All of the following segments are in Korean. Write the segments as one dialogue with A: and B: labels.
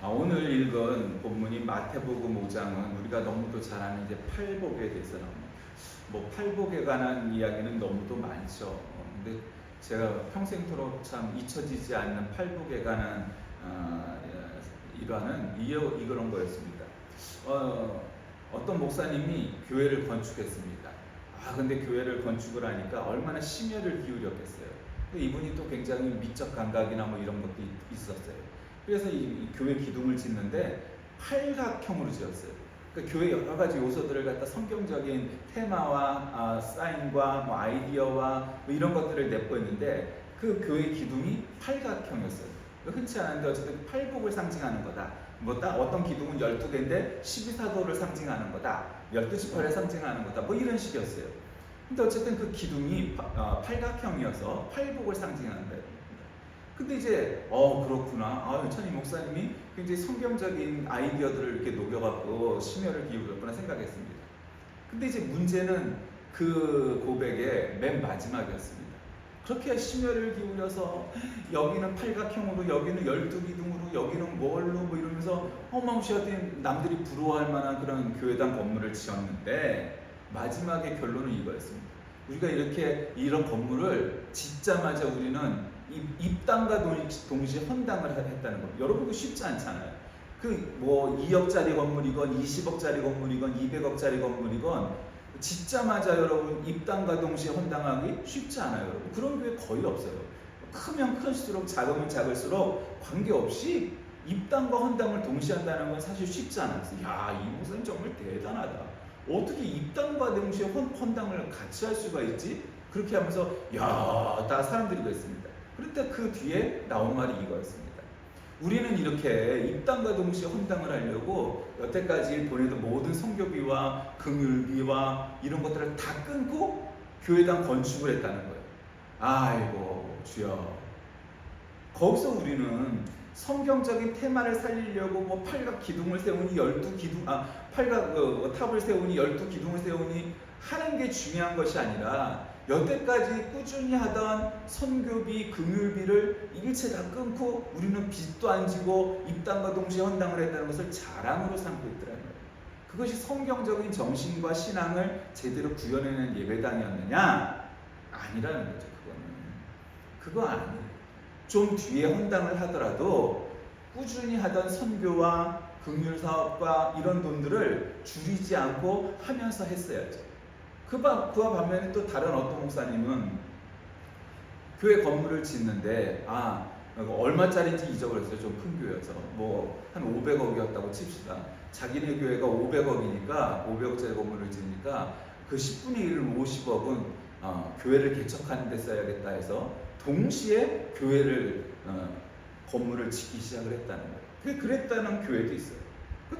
A: 오늘 읽은 본문이 마태복음 5장은 우리가 너무도 잘 아는 이제 팔복에 대해서 나옵니다. 뭐 팔복에 관한 이야기는 너무도 많죠. 근데 제가 평생토록 참 잊혀지지 않는 팔복에 관한 일화는 이런 거였습니다. 어떤 목사님이 교회를 건축했습니다. 근데 교회를 건축을 하니까 얼마나 심혈을 기울였겠어요. 이분이 또 굉장히 미적 감각이나 뭐 이런 것도 있었어요. 그래서 이 교회 기둥을 짓는데 팔각형으로 지었어요. 그러니까 교회 여러 가지 요소들을 갖다 성경적인 테마와 사인과 뭐 아이디어와 뭐 이런 것들을 내포했는데 그 교회 기둥이 팔각형이었어요. 흔치 않은데 어쨌든 팔복을 상징하는 거다. 어떤 기둥은 12개인데 12사도를 상징하는 거다. 12지파를 상징하는 거다. 뭐 이런 식이었어요. 근데 어쨌든 그 기둥이 팔각형이어서 팔복을 상징하는 거예요. 근데 이제 그렇구나. 이 목사님이 굉장히 성경적인 아이디어들을 이렇게 녹여갖고 심혈을 기울였구나 생각했습니다. 근데 이제 문제는 그 고백의 맨 마지막이었습니다. 그렇게 심혈을 기울여서 여기는 팔각형으로, 여기는 12기둥으로, 여기는 뭘로 뭐 이러면서 어마무시하게 남들이 부러워할 만한 그런 교회당 건물을 지었는데 마지막의 결론은 이거였습니다. 우리가 이렇게 이런 건물을 짓자마자 우리는 입당과 동시에 헌당을 했다는 겁니다. 여러분 그거 쉽지 않잖아요. 그 뭐 2억짜리 건물이건 20억짜리 건물이건 200억짜리 건물이건 짓자마자 여러분 입당과 동시에 헌당하기 쉽지 않아요. 여러분 그런 교회 거의 없어요. 크면 클수록 작으면 작을수록 관계없이 입당과 헌당을 동시에 한다는 건 사실 쉽지 않아요. 이 목사님 정말 대단하다. 어떻게 입당과 동시에 헌당을 같이 할 수가 있지? 그렇게 하면서 다 사람들이 그랬습니다. 그런데 그 뒤에 나온 말이 이거였습니다. 우리는 이렇게 입당과 동시에 헌당을 하려고 여태까지 보내던 모든 선교비와 긍휼비와 이런 것들을 다 끊고 교회당 건축을 했다는 거예요. 아이고 주여. 거기서 우리는 성경적인 테마를 살리려고 뭐 팔각 기둥을 세우니 12기둥 팔각 탑을 세우니 12기둥을 세우니 하는 게 중요한 것이 아니라 여태까지 꾸준히 하던 선교비, 긍휼비를 일체 다 끊고 우리는 빚도 안 지고 입당과 동시에 헌당을 했다는 것을 자랑으로 삼고 있더라는 거예요. 그것이 성경적인 정신과 신앙을 제대로 구현해낸 예배당이었느냐? 아니라는 거죠. 그거 아니에요. 좀 뒤에 헌당을 하더라도 꾸준히 하던 선교와 긍휼사업과 이런 돈들을 줄이지 않고 하면서 했어야죠. 그와 반면에 또 다른 어떤 목사님은 교회 건물을 짓는데 얼마짜리인지 잊어버렸어요. 좀 큰 교회여서 뭐 한 500억이었다고 칩시다. 자기네 교회가 500억이니까 500억짜리 건물을 짓으니까 그 10분의 1을 50억은 교회를 개척하는 데 써야겠다 해서 동시에 교회를 건물을 짓기 시작을 했다는 거예요. 그랬다는 교회도 있어요.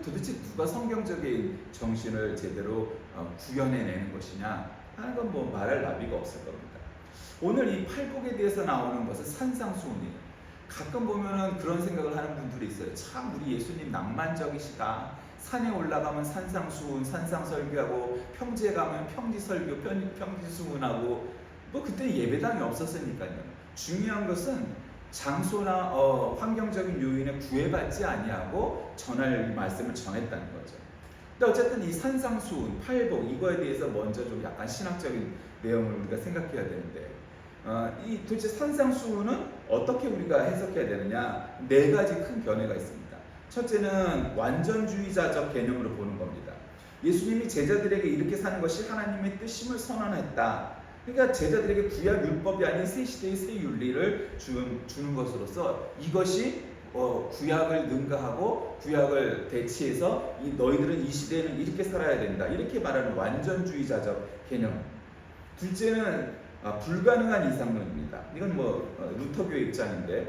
A: 도대체 누가 성경적인 정신을 제대로 구현해내는 것이냐 하는 건 뭐 말할 나위가 없을 겁니다. 오늘 이 팔복에 대해서 나오는 것은 산상수훈이에요. 가끔 보면은 그런 생각을 하는 분들이 있어요. 참 우리 예수님 낭만적이시다. 산에 올라가면 산상수훈, 산상설교하고 평지에 가면 평지설교, 평지수훈하고 뭐 그때 예배당이 없었으니까요. 중요한 것은 장소나 환경적인 요인에 구애받지 아니하고 전할 말씀을 전했다는 거죠. 근데 어쨌든 이 산상수훈, 팔복 이거에 대해서 먼저 좀 약간 신학적인 내용을 우리가 생각해야 되는데 이 도대체 산상수훈은 어떻게 우리가 해석해야 되느냐? 4가지 큰 견해가 있습니다. 첫째는 완전주의자적 개념으로 보는 겁니다. 예수님이 제자들에게 이렇게 사는 것이 하나님의 뜻임을 선언했다. 그러니까 제자들에게 구약 율법이 아닌 새 시대의 새 윤리를 주는 것으로서 이것이 구약을 능가하고 구약을 대치해서 너희들은 이 시대에는 이렇게 살아야 된다. 이렇게 말하는 완전주의자적 개념. 둘째는 불가능한 이상론입니다. 이건 뭐 루터교의 입장인데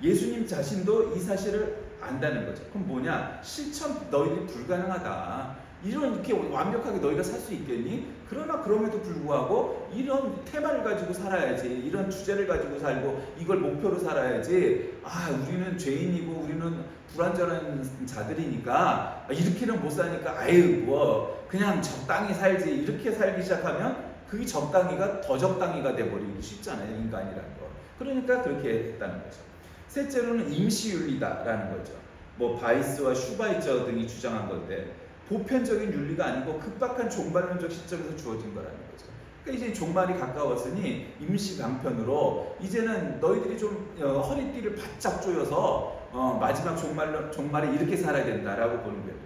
A: 예수님 자신도 이 사실을 안다는 거죠. 그럼 뭐냐? 실천 너희들이 불가능하다. 이렇게 완벽하게 너희가 살 수 있겠니? 그러나 그럼에도 불구하고 이런 테마를 가지고 살아야지. 이런 주제를 가지고 살고 이걸 목표로 살아야지. 우리는 죄인이고 우리는 불완전한 자들이니까 이렇게는 못 사니까 뭐 그냥 적당히 살지. 이렇게 살기 시작하면 그게 적당히가 더 적당히가 돼버리기 쉽잖아요. 인간이라는 거. 그러니까 그렇게 했다는 거죠. 셋째로는 임시윤리다라는 거죠. 뭐 바이스와 슈바이처 등이 주장한 건데 보편적인 윤리가 아니고 급박한 종말론적 시점에서 주어진 거라는 거죠. 그러니까 이제 종말이 가까웠으니 임시 방편으로 이제는 너희들이 좀 허리띠를 바짝 조여서 마지막 종말에 이렇게 살아야 된다라고 보는 거예요.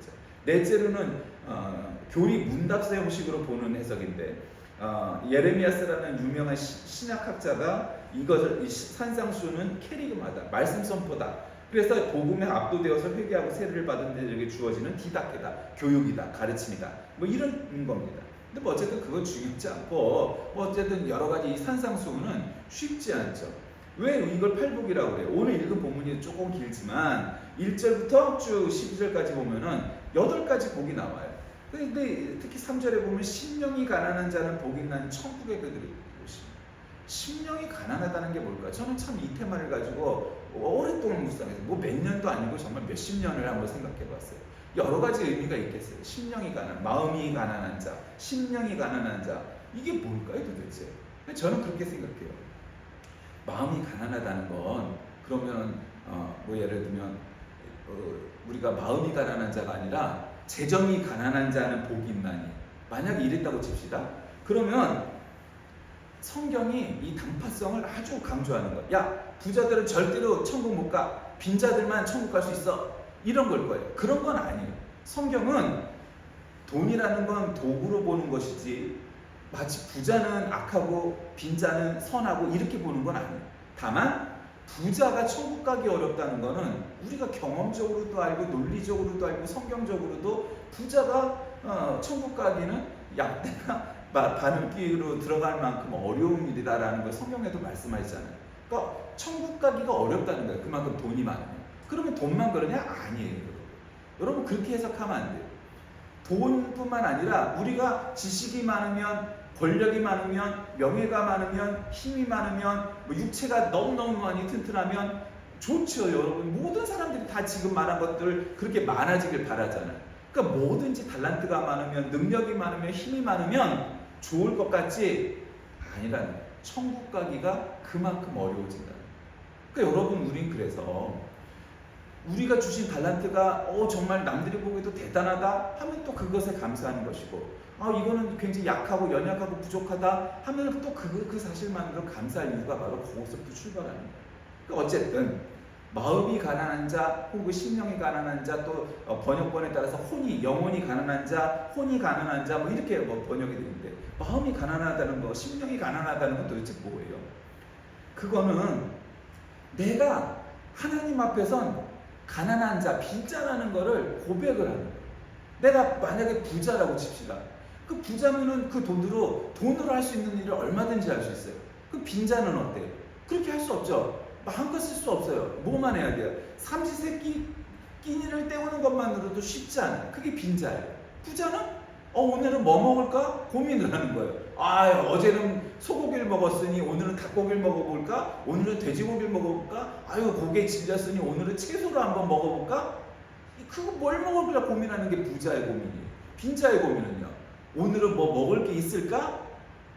A: 넷째로는 교리 문답사 형식으로 보는 해석인데 예레미야스라는 유명한 신약학자가 이것을 이 산상수는 캐리그마다 말씀 선포다. 그래서 복음에 압도되어서 회개하고 세례를 받은 자에게 주어지는 디다케다, 교육이다, 가르침이다. 뭐 이런 겁니다. 근데 뭐 어쨌든 그건 중요하지 않고 뭐 어쨌든 여러 가지 이 산상수훈은 쉽지 않죠. 왜 이걸 팔복이라고 그래요? 오늘 읽은 본문이 조금 길지만 1절부터 쭉 12절까지 보면은 8가지 복이 나와요. 근데 특히 3절에 보면 심령이 가난한 자는 복이 난 천국의 그들이 오십니다. 심령이 가난하다는 게 뭘까? 저는 참 이 테마를 가지고 오랫동안 묵상해서 뭐 몇 년도 아니고 정말 몇십 년을 한번 생각해 봤어요. 여러 가지 의미가 있겠어요. 심령이 마음이 가난한 자, 심령이 가난한 자. 이게 뭘까요 도대체? 저는 그렇게 생각해요. 마음이 가난하다는 건 그러면 뭐 예를 들면 우리가 마음이 가난한 자가 아니라 재정이 가난한 자는 복이 있나니 만약에 이랬다고 칩시다. 그러면 성경이 이 단파성을 아주 강조하는 거야. 야, 부자들은 절대로 천국 못 가. 빈자들만 천국 갈 수 있어. 이런 걸 거예요. 그런 건 아니에요. 성경은 돈이라는 건 도구로 보는 것이지 마치 부자는 악하고 빈자는 선하고 이렇게 보는 건 아니에요. 다만 부자가 천국 가기 어렵다는 거는 우리가 경험적으로도 알고 논리적으로도 알고 성경적으로도 부자가 천국 가기는 약대가 바늘귀로 들어갈 만큼 어려운 일이다라는 걸 성경에도 말씀하시잖아요. 그러니까 천국 가기가 어렵다는 거예요. 그만큼 돈이 많으면. 그러면 돈만 그러냐? 아니에요. 여러분 그렇게 해석하면 안 돼요. 돈뿐만 아니라 우리가 지식이 많으면 권력이 많으면 명예가 많으면 힘이 많으면 뭐 육체가 너무너무 많이 튼튼하면 좋죠. 여러분 모든 사람들이 다 지금 말한 것들 그렇게 많아지길 바라잖아요. 그러니까 뭐든지 달란트가 많으면 능력이 많으면 힘이 많으면 좋을 것 같지 아니라는 거예요. 천국 가기가 그만큼 어려워진다. 그러니까 여러분 우린 그래서 우리가 주신 달란트가 정말 남들이 보기에도 대단하다 하면 또 그것에 감사하는 것이고 이거는 굉장히 약하고 연약하고 부족하다 하면 또 그 사실만으로 감사할 이유가 바로 거기서부터 출발하는 거예요. 그러니까 어쨌든 마음이 가난한 자 혹은 심령이 가난한 자 또 번역본에 따라서 영혼이 가난한 자 혼이 가난한 자 뭐 이렇게 번역이 되는데 마음이 가난하다는 거 심령이 가난하다는 건 도대체 뭐예요? 그거는 내가 하나님 앞에선 가난한 자, 빈자라는 거를 고백을 하는 거예요. 내가 만약에 부자라고 칩시다. 그 부자면은 그 돈으로 할 수 있는 일을 얼마든지 할 수 있어요. 그 빈자는 어때요? 그렇게 할 수 없죠. 마음껏 쓸 수 없어요. 뭐만 해야 돼요? 삼시세끼 끼니를 때우는 것만으로도 쉽지 않아요. 그게 빈자예요. 부자는 오늘은 뭐 먹을까? 고민을 하는 거예요. 어제는 소고기를 먹었으니 오늘은 닭고기를 먹어볼까? 오늘은 돼지고기를 먹어볼까? 고기에 질렸으니 오늘은 채소를 한번 먹어볼까? 그거 뭘 먹을까 고민하는 게 부자의 고민이에요. 빈자의 고민은요. 오늘은 뭐 먹을 게 있을까?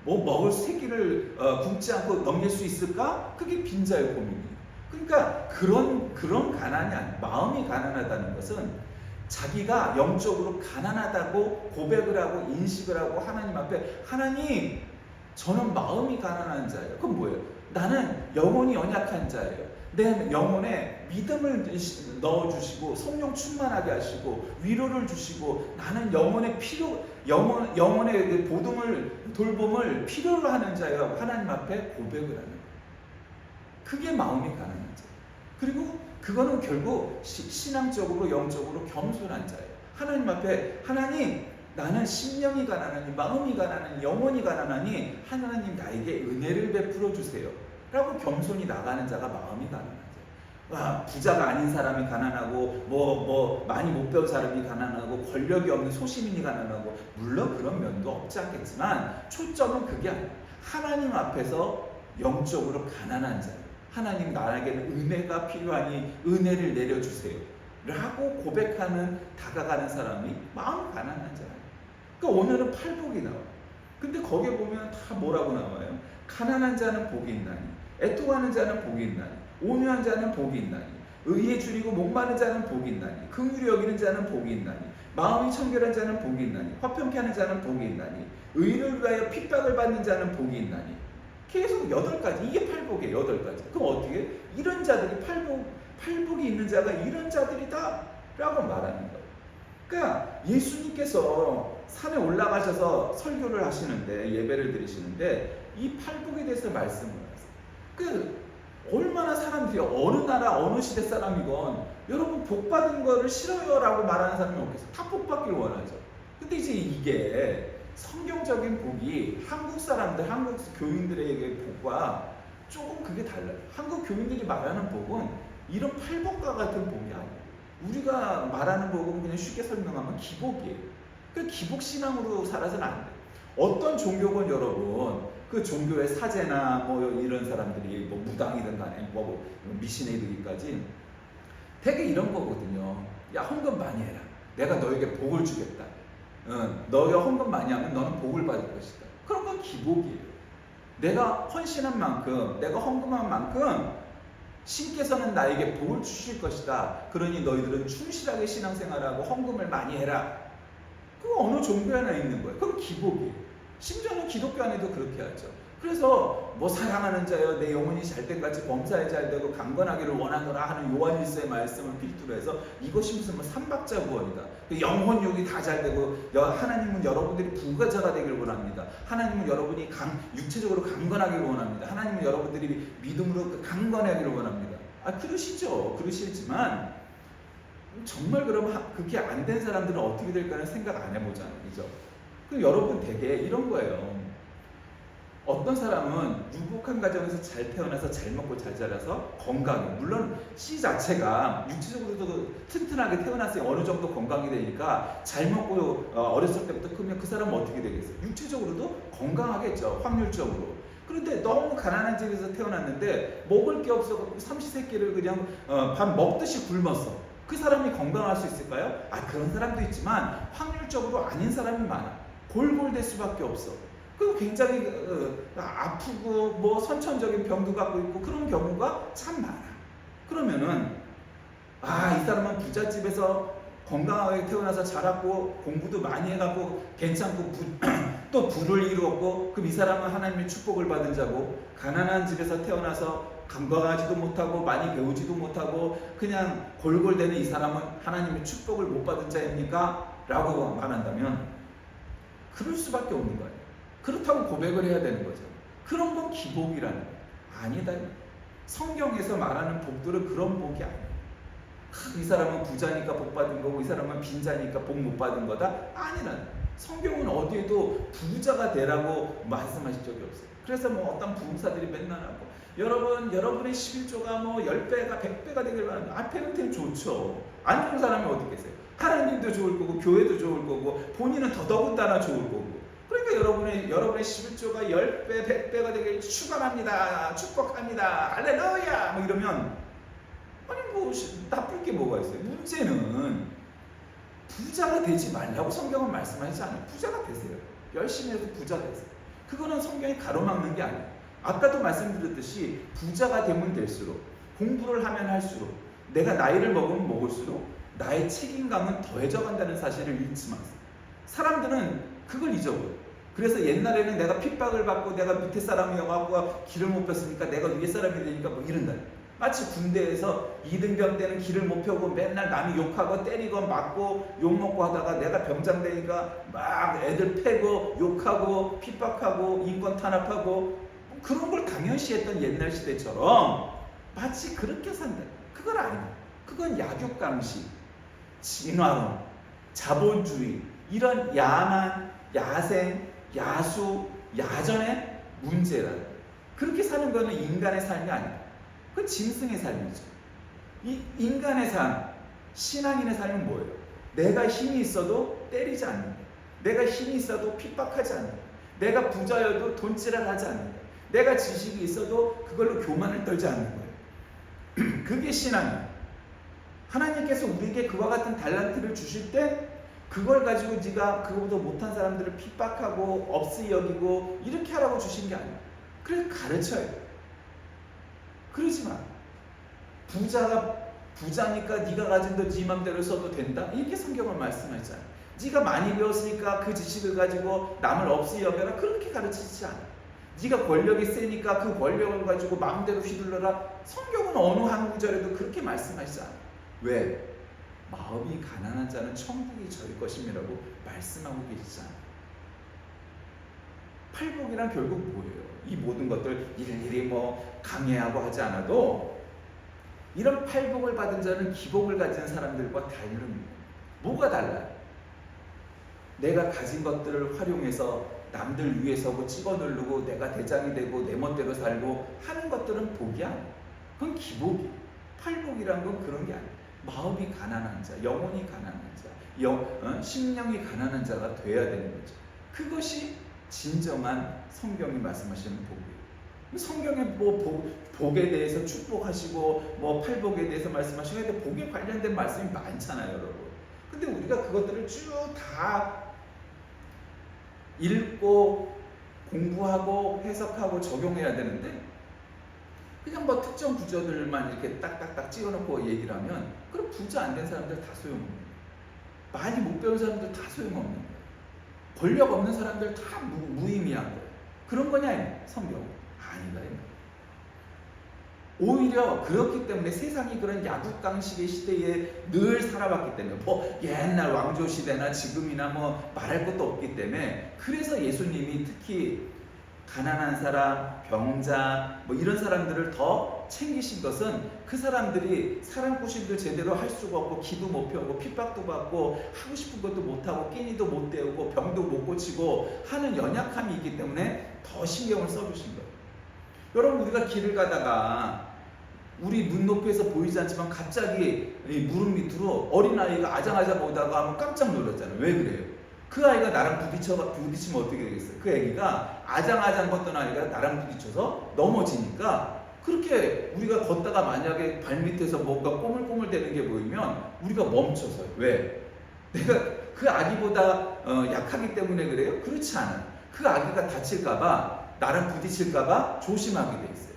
A: 뭐 먹을 새끼를 굶지 않고 넘길 수 있을까? 그게 빈자의 고민이에요. 그러니까 그런 가난이 아니에요. 마음이 가난하다는 것은 자기가 영적으로 가난하다고 고백을 하고 인식을 하고 하나님 앞에 하나님 저는 마음이 가난한 자예요. 그건 뭐예요? 나는 영혼이 연약한 자예요. 내 영혼에 믿음을 넣어주시고 성령 충만하게 하시고 위로를 주시고 나는 영혼의 돌봄을 필요로 하는 자예요. 하나님 앞에 고백을 하는 거예요. 그게 마음이 가난한 자예요. 그리고 그거는 결국 신앙적으로 영적으로 겸손한 자예요. 하나님 앞에 하나님 나는 심령이 가난하니 마음이 가난하니 영혼이 가난하니 하나님 나에게 은혜를 베풀어 주세요 라고 겸손히 나가는 자가 마음이 가난한 자예요. 부자가 아닌 사람이 가난하고 많이 못 배운 사람이 가난하고 권력이 없는 소시민이 가난하고 물론 그런 면도 없지 않겠지만 초점은 그게 아니에요. 하나님 앞에서 영적으로 가난한 자예요. 하나님 나에게는 은혜가 필요하니 은혜를 내려주세요 라고 고백하는 다가가는 사람이 마음 가난한 자예요. 그러니까 오늘은 팔복이 나와요. 근데 거기에 보면 다 뭐라고 나와요? 가난한 자는 복이 있나니 애통하는 자는 복이 있나니 온유한 자는 복이 있나니 의에 줄이고 목마른 자는 복이 있나니 긍휼히 여기는 자는 복이 있나니 마음이 청결한 자는 복이 있나니 화평케 하는 자는 복이 있나니 의를 위하여 핍박을 받는 자는 복이 있나니. 계속 8가지. 이게 팔복이에요. 8가지. 그럼 어떻게? 이런 자들이 팔복이 있는 자가 이런 자들이다 라고 말하는 거예요. 그러니까 예수님께서 산에 올라가셔서 설교를 하시는데, 예배를 드리시는데 이 팔복에 대해서 말씀을 하세요. 얼마나 사람들이 어느 나라 어느 시대 사람이건 여러분 복 받은 거를 싫어요 라고 말하는 사람이 없겠어요. 다 복 받길 원하죠. 근데 이제 이게 성경적인 복이 한국 사람들, 한국 교인들에게 복과 조금 그게 달라요. 한국 교인들이 말하는 복은 이런 팔복과 같은 복이 아니에요. 우리가 말하는 복은 그냥 쉽게 설명하면 기복이에요. 그 기복신앙으로 살아서는 안 돼요. 어떤 종교건 여러분, 그 종교의 사제나 뭐 이런 사람들이 뭐 무당이든 간에 뭐 미신에 이르기까지 되게 이런 거거든요. 야, 헌금 많이 해라. 내가 너에게 복을 주겠다. 너가 헌금 많이 하면 너는 복을 받을 것이다. 그런 건 기복이에요. 내가 헌신한 만큼, 내가 헌금한 만큼 신께서는 나에게 복을 주실 것이다. 그러니 너희들은 충실하게 신앙생활하고 헌금을 많이 해라. 그거 어느 종교 하나 있는 거예요. 그건 기복이에요. 심지어는 기독교 안에도 그렇게 하죠. 그래서 뭐 사랑하는 자여 내 영혼이 잘된 같이 범사에 잘되고 강건하기를 원하노라 하는 요한일서의 말씀을 필두로 해서 이것이 무슨 뭐 삼박자 구원이다. 영혼 육이 다 잘되고 하나님은 여러분들이 부가자가 되길 원합니다. 하나님은 여러분이 육체적으로 강건하기를 원합니다. 하나님은 여러분들이 믿음으로 강건하기를 원합니다. 그러시죠. 그러시지만 정말 그러면 그게 안 된 사람들은 어떻게 될까는 생각 안 해보잖아요. 그죠? 그럼 여러분 되게 이런 거예요. 어떤 사람은 유복한 가정에서 잘 태어나서 잘 먹고 잘 자라서 건강해. 물론 씨 자체가 육체적으로도 튼튼하게 태어났으니 어느 정도 건강이 되니까 잘 먹고 어렸을 때부터 크면 그 사람은 어떻게 되겠어요? 육체적으로도 건강하겠죠. 확률적으로. 그런데 너무 가난한 집에서 태어났는데 먹을 게 없어 삼시세끼를 그냥 밥 먹듯이 굶었어. 그 사람이 건강할 수 있을까요? 그런 사람도 있지만 확률적으로 아닌 사람이 많아. 골골될 수밖에 없어. 그리고 굉장히 아프고 뭐 선천적인 병도 갖고 있고 그런 경우가 참 많아. 그러면은 이 사람은 부잣집에서 건강하게 태어나서 자랐고 공부도 많이 해갖고 괜찮고 또 부를 이루었고 그럼 이 사람은 하나님의 축복을 받은 자고, 가난한 집에서 태어나서 건강하지도 못하고 많이 배우지도 못하고 그냥 골골대는 이 사람은 하나님의 축복을 못 받은 자입니까? 라고 말한다면 그럴 수밖에 없는 거예요. 그렇다고 고백을 해야 되는 거죠. 그런 건 기복이라는 거예요. 아니다. 성경에서 말하는 복들은 그런 복이 아니에요. 이 사람은 부자니까 복 받은 거고 이 사람은 빈자니까 복 못 받은 거다? 아니라는. 성경은 어디에도 부자가 되라고 말씀하신 적이 없어요. 그래서 뭐 어떤 부흥사들이 맨날 하고 여러분의 11조가 뭐 10배가 100배가 되길 바랍니다. 앞에는 좋죠. 안 좋은 사람이 어디 계세요? 하나님도 좋을 거고 교회도 좋을 거고 본인은 더더군다나 좋을 거고. 그러니까 여러분의 11조가 10배, 100배가 되길 축원합니다. 축복합니다. 할렐루야! 뭐 이러면 뭐 나쁠 게 뭐가 있어요? 문제는 부자가 되지 말라고 성경은 말씀하지 않아요. 부자가 되세요. 열심히 해서 부자 되세요. 그거는 성경이 가로막는 게 아니에요. 아까도 말씀드렸듯이 부자가 되면 될수록, 공부를 하면 할수록, 내가 나이를 먹으면 먹을수록 나의 책임감은 더해져 간다는 사실을 잊지 마세요. 사람들은 그걸 잊어버려요. 그래서 옛날에는 내가 핍박을 받고 내가 밑에 사람이어갖고 길을 못 폈으니까 내가 위에 사람이 되니까 뭐 이런다. 마치 군대에서 2등병 때는 길을 못 펴고 맨날 남이 욕하고 때리고 맞고 욕먹고 하다가 내가 병장 되니까 막 애들 패고 욕하고 핍박하고 인권 탄압하고 그런 걸 당연시했던 옛날 시대처럼 마치 그렇게 산다. 그건 아니다. 그건 약육강식, 진화론, 자본주의, 이런 야만, 야생, 야수, 야전의 문제라. 그렇게 사는 거는 인간의 삶이 아니다. 그건 짐승의 삶이죠. 이 인간의 삶, 신앙인의 삶은 뭐예요? 내가 힘이 있어도 때리지 않는다. 내가 힘이 있어도 핍박하지 않는다. 내가 부자여도 돈지랄하지 않는다. 내가 지식이 있어도 그걸로 교만을 떨지 않는 거예요. 그게 신앙이에요. 하나님께서 우리에게 그와 같은 달란트를 주실 때 그걸 가지고 네가 그거보다 못한 사람들을 핍박하고 없이 여기고 이렇게 하라고 주신 게 아니에요. 그래서 가르쳐야 돼요. 그러지 마. 부자니까 네가 가진 돈 네 맘대로 써도 된다? 이렇게 성경은 말씀하잖아. 네가 많이 배웠으니까 그 지식을 가지고 남을 없이 여겨라, 그렇게 가르치지 않아. 네가 권력이 세니까 그 권력을 가지고 마음대로 휘둘러라, 성경은 어느 한 구절에도 그렇게 말씀하시지 않아. 왜? 마음이 가난한 자는 천국이 저희 것임이라고 말씀하고 계시잖아. 팔복이란 결국 뭐예요? 이 모든 것들 일일이 뭐 강해하고 하지 않아도 이런 팔복을 받은 자는 기복을 가진 사람들과 다릅니다. 뭐가 달라요? 내가 가진 것들을 활용해서 남들 위에 서고 찍어 누르고 내가 대장이 되고 내 멋대로 살고 하는 것들은 복이 아니야. 그건 기복이야. 팔복이란 건 그런 게 아니야. 마음이 가난한 자, 영혼이 가난한 자, 심령이 가난한 자가 돼야 되는 거죠. 그것이 진정한 성경이 말씀하시는 복이에요. 성경에 뭐 복에 대해서 축복하시고 뭐 팔복에 대해서 말씀하시고 근데 복에 관련된 말씀이 많잖아요, 여러분. 근데 우리가 그것들을 쭉 다 읽고 공부하고 해석하고 적용해야 되는데 그냥 뭐 특정 구절들만 이렇게 딱딱딱 찍어놓고 얘기를 하면 그럼 부자 안 된 사람들 다 소용없는 거예요. 많이 못 배운 사람들 다 소용없는 거예요. 권력 없는 사람들 다 무의미한 거예요. 그런 거냐? 성경 아니다. 오히려 그렇기 때문에 세상이 그런 야국강식의 시대에 늘 살아왔기 때문에 뭐 옛날 왕조 시대나 지금이나 뭐 말할 것도 없기 때문에 그래서 예수님이 특히 가난한 사람, 병자 뭐 이런 사람들을 더 챙기신 것은 그 사람들이 사람 구실도 제대로 할 수가 없고 기도 못 펴고 핍박도 받고 하고 싶은 것도 못하고 끼니도 못 때우고 병도 못 고치고 하는 연약함이 있기 때문에 더 신경을 써주신 거예요. 여러분 우리가 길을 가다가 우리 눈높이에서 보이지 않지만 갑자기 무릎 밑으로 어린아이가 아장아장 오다가 하면 깜짝 놀랐잖아요. 왜 그래요? 그 아이가 나랑 부딪히면 어떻게 되겠어요? 그 애기가 아장아장 걷던 아이가 나랑 부딪혀서 넘어지니까 그렇게 우리가 걷다가 만약에 발밑에서 뭔가 꼬물꼬물 되는 게 보이면 우리가 멈춰서요. 왜? 내가 그 아기보다 약하기 때문에 그래요? 그렇지 않아요. 그 아기가 다칠까봐 나랑 부딪힐까봐 조심하게 돼 있어요.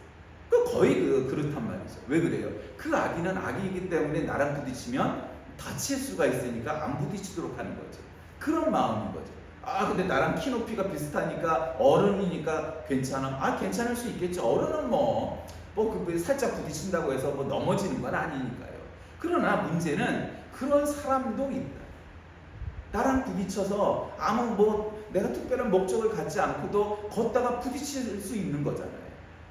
A: 거의 그렇단 말이죠. 왜 그래요? 그 아기는 아기이기 때문에 나랑 부딪히면 다칠 수가 있으니까 안 부딪히도록 하는 거죠. 그런 마음인 거죠. 아 근데 나랑 키 높이가 비슷하니까 어른이니까 괜찮아. 아 괜찮을 수 있겠죠. 어른은 그 살짝 부딪힌다고 해서 뭐 넘어지는 건 아니니까요. 그러나 문제는 그런 사람도 있다. 나랑 부딪혀서 아무 내가 특별한 목적을 갖지 않고도 걷다가 부딪힐 수 있는 거잖아요.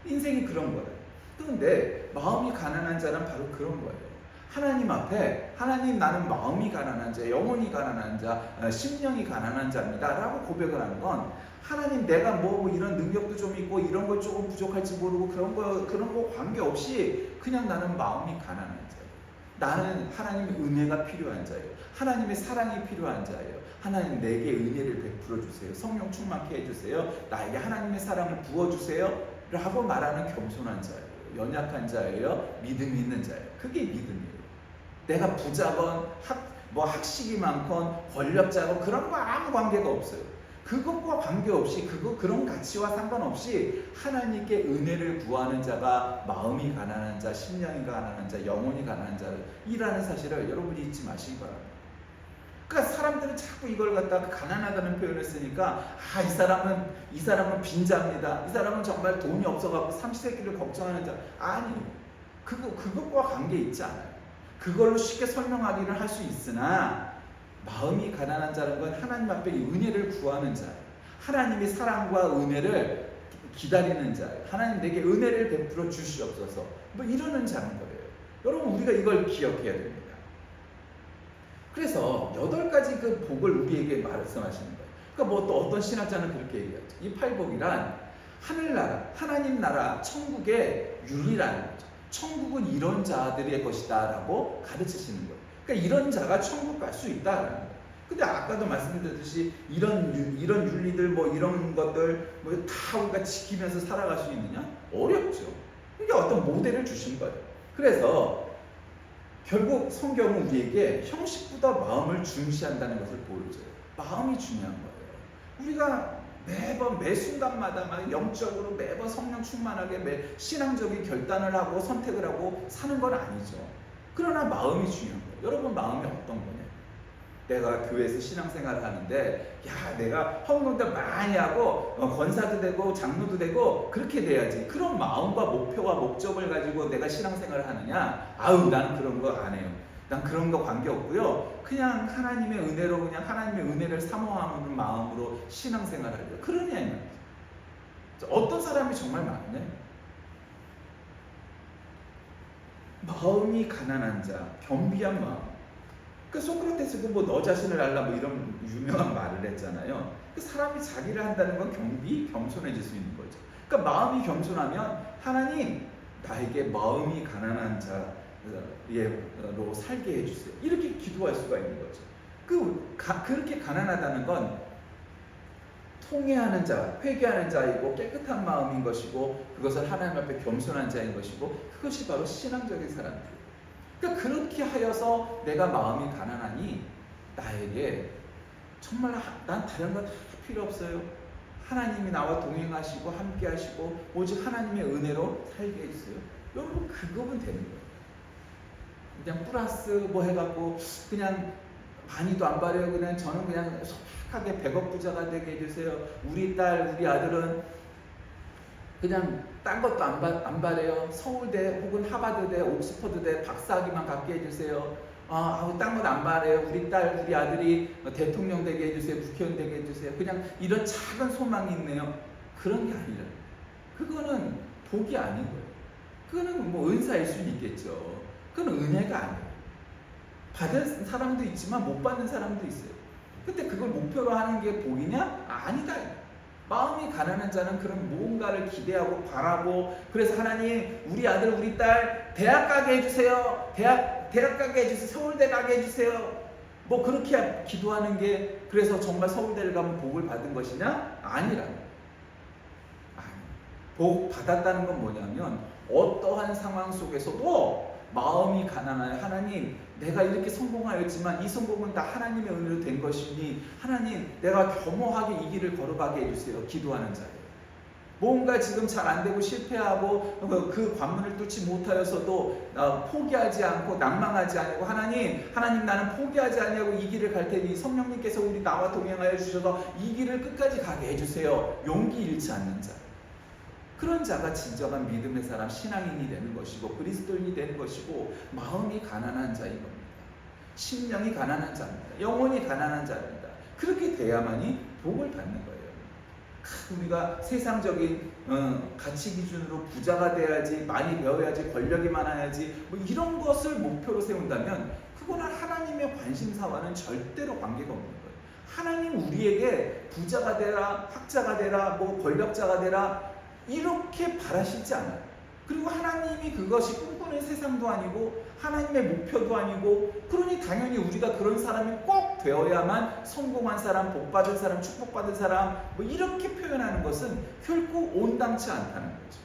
A: 인생이 그런 거예요. 그런데 마음이 가난한 자는 바로 그런 거예요. 하나님 앞에 하나님 나는 마음이 가난한 자, 영혼이 가난한 자, 심령이 가난한 자입니다 라고 고백을 하는 건 하나님 내가 뭐 이런 능력도 좀 있고 이런 걸 조금 부족할지 모르고 그런 거 관계없이 그냥 나는 마음이 가난한 자예요. 나는 하나님의 은혜가 필요한 자예요. 하나님의 사랑이 필요한 자예요. 하나님 내게 은혜를 베풀어 주세요. 성령 충만케 해주세요. 나에게 하나님의 사랑을 부어주세요 라고 말하는 겸손한 자예요. 연약한 자예요. 믿음이 있는 자예요. 그게 믿음이에요. 내가 부자건 학식이 많건 권력자건 그런 거 아무 관계가 없어요. 그것과 관계없이 그런 가치와 상관없이 하나님께 은혜를 구하는 자가 마음이 가난한 자, 심령이 가난한 자, 영혼이 가난한 자이라는 사실을 여러분이 잊지 마시기 바랍니다. 그러니까 사람들은 자꾸 이걸 갖다가 가난하다는 표현을 쓰니까 이 사람은 빈자입니다. 이 사람은 정말 돈이 없어갖고 삼시세끼를 걱정하는 자. 아니에요. 그것과 관계 있지 않아요. 그걸로 쉽게 설명하기는 할 수 있으나 마음이 가난한 자는 건 하나님 앞에 은혜를 구하는 자예요. 하나님의 사랑과 은혜를 기다리는 자예요. 하나님 내게 은혜를 베풀어 주시옵소서. 이러는 자는 거예요. 여러분 우리가 이걸 기억해야 됩니다. 그래서 8가지 그 복을 우리에게 말씀하시는 거예요. 그러니까 또 어떤 신학자는 그렇게 얘기하죠. 이 팔복이란 하늘나라, 하나님 나라, 천국의 윤리라는 거죠. 천국은 이런 자들의 것이다 라고 가르치시는 거예요. 그러니까 이런 자가 천국 갈 수 있다라는 거예요. 근데 아까도 말씀드렸듯이 이런 윤리들 이런 것들 다 우리가 지키면서 살아갈 수 있느냐? 어렵죠. 이게 어떤 모델을 주신 거예요. 그래서 결국 성경은 우리에게 형식보다 마음을 중시한다는 것을 보여줘요. 마음이 중요한 거예요. 우리가 매 순간마다 막 영적으로 매번 성령 충만하게 신앙적인 결단을 하고 선택을 하고 사는 건 아니죠. 그러나 마음이 중요한 거예요. 여러분 마음이 어떤 거냐? 내가 교회에서 신앙생활을 하는데 야 내가 헌금도 많이 하고 권사도 되고 장로도 되고 그렇게 돼야지. 그런 마음과 목표와 목적을 가지고 내가 신앙생활을 하느냐? 아우 나는 그런 거 안 해요. 난 그런 거 관계없고요. 그냥 하나님의 은혜로 그냥 하나님의 은혜를 사모하는 마음으로 신앙생활을 하려. 그러냐? 어떤 사람이 정말 많네. 마음이 가난한 자, 겸비한 마음. 그 소크라테스도 뭐 너 자신을 알라 뭐 이런 유명한 말을 했잖아요. 그 사람이 자기를 한다는 건 겸손해질 수 있는 거죠. 그러니까 마음이 겸손하면 하나님 나에게 마음이 가난한 자로 살게 해주세요. 이렇게 기도할 수가 있는 거죠. 그렇게 가난하다는 건 통회하는 자, 회개하는 자이고 깨끗한 마음인 것이고 그것을 하나님 앞에 겸손한 자인 것이고 그것이 바로 신앙적인 사람들. 그러니까 그렇게 하여서 내가 마음이 가난하니 나에게 정말 난 다른 거 다 필요 없어요. 하나님이 나와 동행하시고 함께 하시고 오직 하나님의 은혜로 살게 해주세요. 여러분 그거면 되는 거예요. 그냥 플러스 뭐 해갖고 그냥 많이도 안 바래요. 그냥 저는 그냥 소박하게 100억 부자가 되게 해주세요. 우리 딸 우리 아들은 그냥 딴 것도 안 바래요. 서울대 혹은 하버드대 옥스퍼드대 박사학위만 갖게 해주세요. 딴 건 안 바래요. 우리 딸 우리 아들이 대통령 되게 해주세요. 국회의원 되게 해주세요. 그냥 이런 작은 소망이 있네요. 그런 게 아니라 그거는 복이 아닌 거예요. 그거는 뭐 은사일 수 있겠죠. 그건 은혜가 아니에요. 받은 사람도 있지만 못 받는 사람도 있어요. 근데 그걸 목표로 하는 게 복이냐? 아니다. 마음이 가난한 자는 그런 무언가를 기대하고 바라고 그래서 하나님 우리 아들 우리 딸 대학 가게 해주세요. 대학 가게 해주세요. 서울대 가게 해주세요. 뭐 그렇게 기도하는 게 그래서 정말 서울대를 가면 복을 받은 것이냐? 아니라 복 받았다는 건 뭐냐면 어떠한 상황 속에서도 마음이 가난한 하나님 내가 이렇게 성공하였지만 이 성공은 다 하나님의 은혜로 된 것이니 하나님 내가 겸허하게 이 길을 걸어가게 해주세요. 기도하는 자예요. 뭔가 지금 잘 안되고 실패하고 그 관문을 뚫지 못하여서도 포기하지 않고 낭망하지 않고 하나님 나는 포기하지 않냐고 이 길을 갈 테니 성령님께서 우리 나와 동행하여 주셔서 이 길을 끝까지 가게 해주세요. 용기 잃지 않는 자. 그런 자가 진정한 믿음의 사람, 신앙인이 되는 것이고 그리스도인이 되는 것이고 마음이 가난한 자인 겁니다. 심령이 가난한 자입니다. 영혼이 가난한 자입니다. 그렇게 돼야만이 복을 받는 거예요. 우리가 세상적인 가치 기준으로 부자가 돼야지, 많이 배워야지, 권력이 많아야지 뭐 이런 것을 목표로 세운다면 그거는 하나님의 관심사와는 절대로 관계가 없는 거예요. 하나님 우리에게 부자가 되라, 학자가 되라, 뭐 권력자가 되라 이렇게 바라시지 않아요. 그리고 하나님이 그것이 꿈꾸는 세상도 아니고 하나님의 목표도 아니고 그러니 당연히 우리가 그런 사람이 꼭 되어야만 성공한 사람, 복받은 사람, 축복받은 사람 뭐 이렇게 표현하는 것은 결코 온당치 않다는 거죠.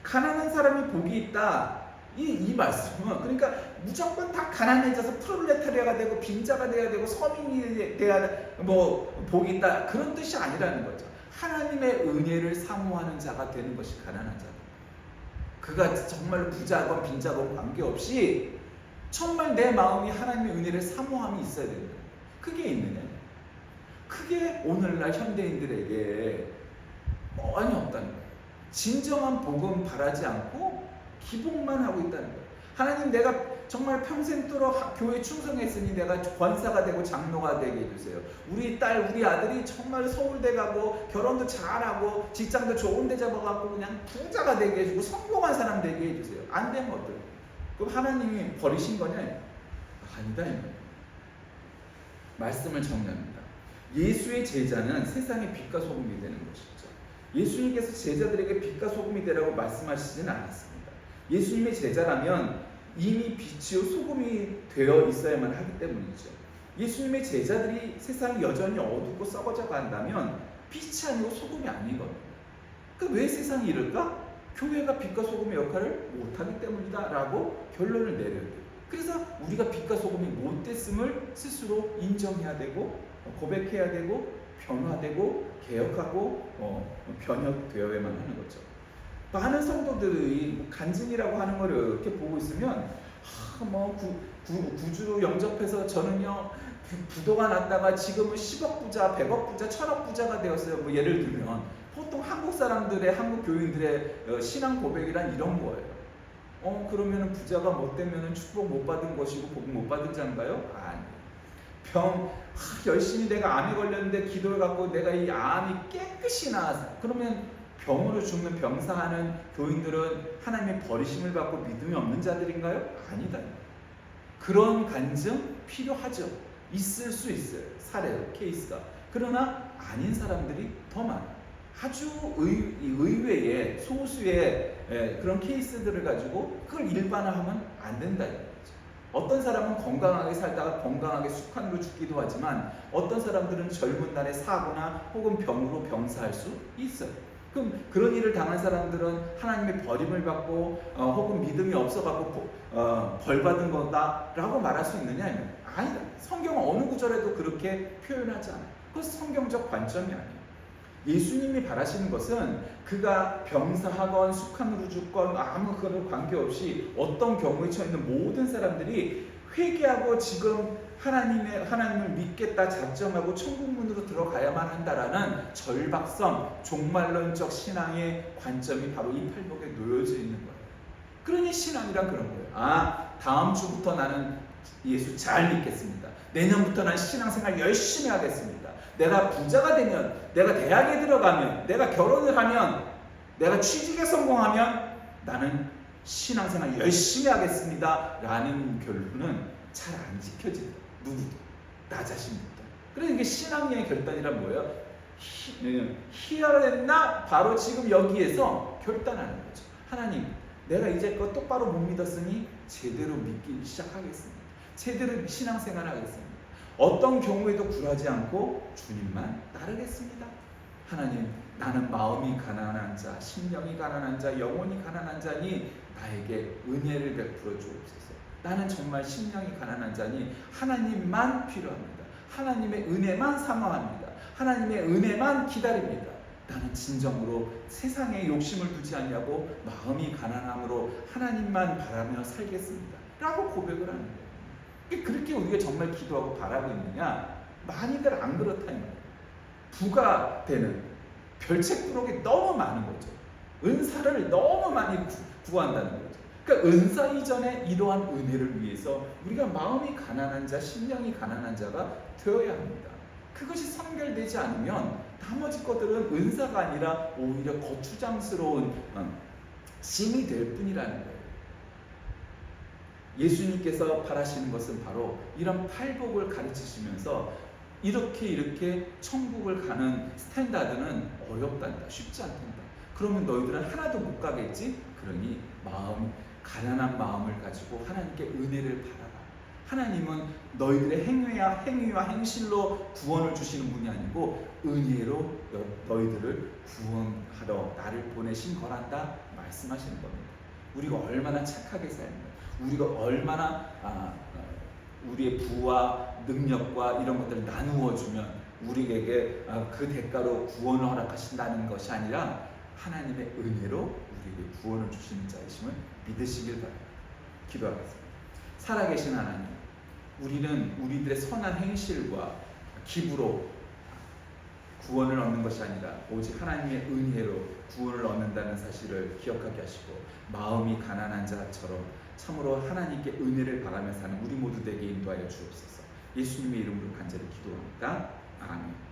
A: 가난한 사람이 복이 있다. 이 말씀은 그러니까 무조건 다 가난해져서 프롤레타리아가 되고 빈자가 돼야 되고 서민이 돼야 뭐 복이 있다 그런 뜻이 아니라는 거죠. 하나님의 은혜를 사모하는 자가 되는 것이 가난한 자다. 그가 정말 부자건 빈자건 관계없이 정말 내 마음이 하나님의 은혜를 사모함이 있어야 된다. 그게 있느냐? 그게 오늘날 현대인들에게 많이 없다는 거예요. 진정한 복은 바라지 않고 기복만 하고 있다는 거예요. 하나님 내가 정말 평생도록 교회 충성했으니 내가 권사가 되고 장로가 되게 해주세요. 우리 딸 우리 아들이 정말 서울대 가고 결혼도 잘하고 직장도 좋은 데 잡아갖고 그냥 부자가 되게 해주고 성공한 사람 되게 해주세요. 안 되면 어때요? 그럼 하나님이 버리신 거냐? 아니다. 말씀을 정리합니다. 예수의 제자는 세상의 빛과 소금이 되는 것이죠. 예수님께서 제자들에게 빛과 소금이 되라고 말씀하시지는 않았습니다. 예수님의 제자라면 이미 빛이요 소금이 되어 있어야만 하기 때문이죠. 예수님의 제자들이 세상이 여전히 어둡고 썩어져 간다면 빛이 아니고 소금이 아닌 겁니다. 그러니까 왜 세상이 이럴까? 교회가 빛과 소금의 역할을 못하기 때문이다 라고 결론을 내려야 돼요. 그래서 우리가 빛과 소금이 못됐음을 스스로 인정해야 되고 고백해야 되고 변화되고 개혁하고 변혁되어야만 하는 거죠. 많은 성도들이 간증이라고 하는 걸 이렇게 보고 있으면 구주로 영접해서 저는요 부도가 났다가 지금은 10억 부자, 100억 부자, 1000억 부자가 되었어요. 뭐 예를 들면 보통 한국 사람들의, 한국 교인들의 신앙 고백이란 이런 거예요. 그러면은 부자가 못 되면은 축복 못 받은 것이고 복 못 받은 자인가요? 아니. 열심히 내가 암에 걸렸는데 기도해 갖고 내가 이 암이 깨끗이 나았어. 그러면 병으로 죽는 병사하는 교인들은 하나님의 버리심을 받고 믿음이 없는 자들인가요? 아니다. 그런 간증 필요하죠. 있을 수 있어요. 사례, 케이스가. 그러나 아닌 사람들이 더 많아요. 아주 의외의 소수의 그런 케이스들을 가지고 그걸 일반화하면 안 된다는 거죠. 어떤 사람은 건강하게 살다가 건강하게 숙환으로 죽기도 하지만 어떤 사람들은 젊은 날에 사고나 혹은 병으로 병사할 수 있어요. 그럼 그런 일을 당한 사람들은 하나님의 버림을 받고 혹은 믿음이 없어갖고 벌 받은 거다라고 말할 수 있느냐? 아니다. 성경은 어느 구절에도 그렇게 표현하지 않아요. 그것은 성경적 관점이 아니에요. 예수님이 바라시는 것은 그가 병사하건 숙한으로 죽건 아무 그런 관계없이 어떤 경우에 처해 있는 모든 사람들이 회개하고 지금 하나님을 믿겠다 작정하고 천국문으로 들어가야만 한다라는 절박성, 종말론적 신앙의 관점이 바로 이 팔복에 놓여져 있는 거예요. 그러니 신앙이란 그런 거예요. 다음 주부터 나는 예수 잘 믿겠습니다. 내년부터 난 신앙생활 열심히 하겠습니다. 내가 부자가 되면, 내가 대학에 들어가면, 내가 결혼을 하면, 내가 취직에 성공하면 나는 신앙생활 열심히 하겠습니다 라는 결론은 잘 안 지켜진다. 누구도. 나 자신부터. 그래서 이게 신앙의 결단이란 뭐예요? 히어랬나? 바로 지금 여기에서 결단하는 거죠. 하나님, 내가 이제껏 똑바로 못 믿었으니 제대로 믿기 시작하겠습니다. 제대로 신앙생활 하겠습니다. 어떤 경우에도 굴하지 않고 주님만 따르겠습니다. 하나님, 나는 마음이 가난한 자, 심령이 가난한 자, 영혼이 가난한 자니 나에게 은혜를 베풀어 주옵소서. 나는 정말 심령이 가난한 자니 하나님만 필요합니다. 하나님의 은혜만 사모합니다. 하나님의 은혜만 기다립니다. 나는 진정으로 세상에 욕심을 두지 않냐고 마음이 가난함으로 하나님만 바라며 살겠습니다 라고 고백을 하는 거예요. 그렇게 우리가 정말 기도하고 바라고 있느냐? 많이들 안 그렇다 이 말이에요. 부가 되는 별책부록이 너무 많은 거죠. 은사를 너무 많이 구한다는 거죠. 그러니까 은사 이전에 이러한 은혜를 위해서 우리가 마음이 가난한 자, 심령이 가난한 자가 되어야 합니다. 그것이 선결되지 않으면 나머지 것들은 은사가 아니라 오히려 거추장스러운 짐이 될 뿐이라는 거예요. 예수님께서 바라시는 것은 바로 이런 팔복을 가르치시면서 이렇게 천국을 가는 스탠다드는 어렵단다. 쉽지 않단다. 그러면 너희들은 하나도 못 가겠지? 그러니 가난한 마음을 가지고 하나님께 은혜를 바라라. 하나님은 너희들의 행위와 행실로 구원을 주시는 분이 아니고 은혜로 너희들을 구원하러 나를 보내신 거란다 말씀하시는 겁니다. 우리가 얼마나 착하게 살면, 우리가 얼마나 우리의 부와 능력과 이런 것들을 나누어 주면 우리에게 그 대가로 구원을 허락하신다는 것이 아니라 하나님의 은혜로 우리에게 구원을 주시는 자이심을 믿으시길 바랍니다. 기도하겠습니다. 살아계신 하나님, 우리는 우리들의 선한 행실과 기부로 구원을 얻는 것이 아니라 오직 하나님의 은혜로 구원을 얻는다는 사실을 기억하게 하시고 마음이 가난한 자처럼 참으로 하나님께 은혜를 바라며 사는 우리 모두 되게 인도하여 주옵소서. 예수님의 이름으로 간절히 기도합니다. 아멘.